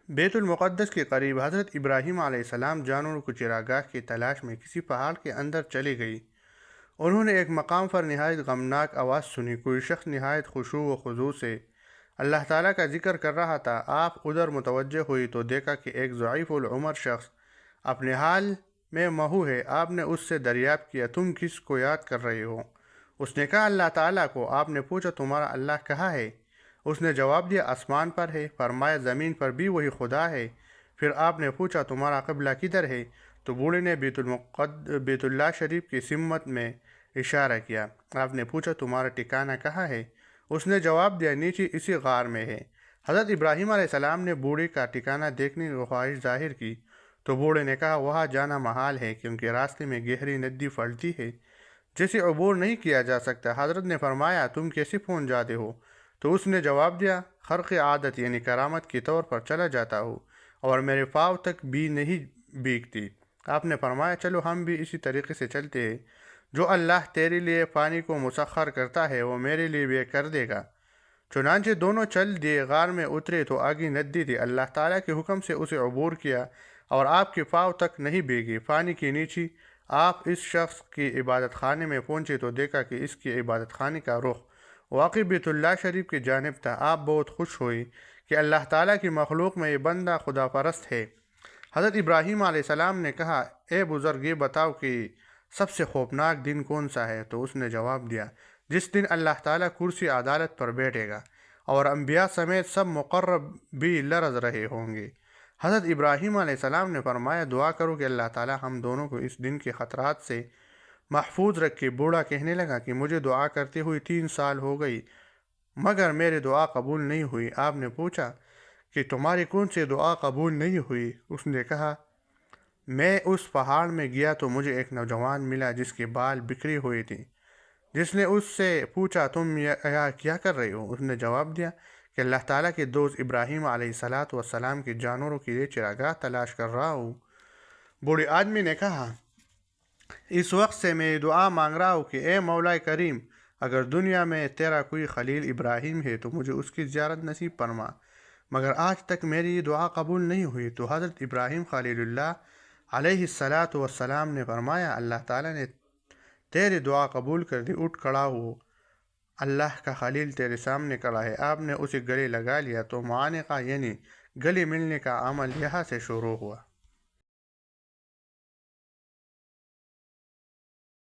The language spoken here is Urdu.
بیت المقدس کے قریب حضرت ابراہیم علیہ السلام جانوروں کو چراگاہ کی تلاش میں کسی پہاڑ کے اندر چلی گئی۔ انہوں نے ایک مقام پر نہایت غمناک آواز سنی۔ کوئی شخص نہایت خشوع و خضوع سے اللہ تعالیٰ کا ذکر کر رہا تھا۔ آپ ادھر متوجہ ہوئی تو دیکھا کہ ایک ضعیف العمر شخص اپنے حال میں محو ہے۔ آپ نے اس سے دریافت کیا، تم کس کو یاد کر رہے ہو؟ اس نے کہا، اللہ تعالیٰ کو۔ آپ نے پوچھا، تمہارا اللہ کہاں ہے؟ اس نے جواب دیا، آسمان پر ہے۔ فرمایا، زمین پر بھی وہی خدا ہے؟ پھر آپ نے پوچھا، تمہارا قبلہ کدھر ہے؟ تو بوڑھے نے بیت اللہ شریف کی سمت میں اشارہ کیا۔ آپ نے پوچھا، تمہارا ٹھکانہ کہاں ہے؟ اس نے جواب دیا، نیچے اسی غار میں ہے۔ حضرت ابراہیم علیہ السلام نے بوڑھے کا ٹھکانہ دیکھنے کی خواہش ظاہر کی تو بوڑھے نے کہا، وہاں جانا محال ہے، کیونکہ راستے میں گہری ندی پھلتی ہے جسے عبور نہیں کیا جا سکتا۔ حضرت نے فرمایا، تم کیسے پہنچ جاتے ہو؟ تو اس نے جواب دیا، خرق عادت یعنی کرامت کے طور پر چلا جاتا ہوں، اور میرے پاؤں تک بھی نہیں بھیگتی۔ آپ نے فرمایا، چلو ہم بھی اسی طریقے سے چلتے ہیں۔ جو اللہ تیرے لیے پانی کو مسخر کرتا ہے وہ میرے لیے بھی کر دے گا۔ چنانچہ دونوں چل دیے۔ غار میں اترے تو آگے ندی تھی۔ اللہ تعالیٰ کے حکم سے اسے عبور کیا اور آپ کے پاؤں تک نہیں بھیگے۔ پانی کے نیچے آپ اس شخص کی عبادت خانے میں پہنچے تو دیکھا کہ اس کی عبادت خانے کا رخ واقعی بیت اللہ شریف کی جانب تھا۔ آپ بہت خوش ہوئی کہ اللہ تعالیٰ کی مخلوق میں یہ بندہ خدا پرست ہے۔ حضرت ابراہیم علیہ السلام نے کہا، اے بزرگ، یہ بتاؤ کہ سب سے خوفناک دن کون سا ہے؟ تو اس نے جواب دیا، جس دن اللہ تعالیٰ کرسی عدالت پر بیٹھے گا اور انبیاء سمیت سب مقرب بھی لرز رہے ہوں گے۔ حضرت ابراہیم علیہ السلام نے فرمایا، دعا کرو کہ اللہ تعالیٰ ہم دونوں کو اس دن کے خطرات سے محفوظ رکھے۔ بوڑھا کہنے لگا کہ مجھے دعا کرتے ہوئے 3 سال ہو گئی مگر میری دعا قبول نہیں ہوئی۔ آپ نے پوچھا کہ تمہاری کون سی دعا قبول نہیں ہوئی؟ اس نے کہا، میں اس پہاڑ میں گیا تو مجھے ایک نوجوان ملا جس کے بال بکھرے ہوئے تھے۔ جس نے اس سے پوچھا، تم یہاں کیا کر رہے ہو؟ اس نے جواب دیا کہ اللہ تعالیٰ کے دوست ابراہیم علیہ السلام کے جانوروں کے لیے چراگاہ تلاش کر رہا ہوں۔ بوڑھے آدمی نے کہا، اس وقت سے میں دعا مانگ رہا ہوں کہ اے مولا کریم، اگر دنیا میں تیرا کوئی خلیل ابراہیم ہے تو مجھے اس کی زیارت نصیب فرما، مگر آج تک میری یہ دعا قبول نہیں ہوئی۔ تو حضرت ابراہیم خلیل اللہ علیہ السلام نے فرمایا، اللہ تعالیٰ نے تیری دعا قبول کر دی، اٹھ کھڑا ہو، اللہ کا خلیل تیرے سامنے کھڑا ہے۔ آپ نے اسے گلے لگا لیا تو معانقہ یعنی گلے ملنے کا عمل یہاں سے شروع ہوا۔